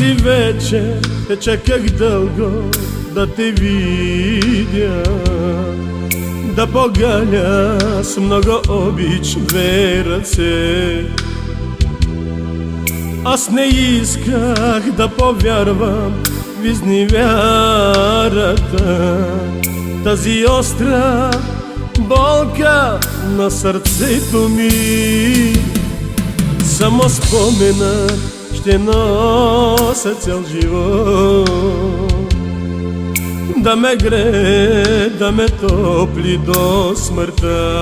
си вече, чаках дълго да те видя, да погаля с много обич две ръце. Аз не исках да повярвам в изневярата, тази остра болка на сърцето ми. Само спомена ще нося цял живот, да ме грее, да ме топли до смъртта.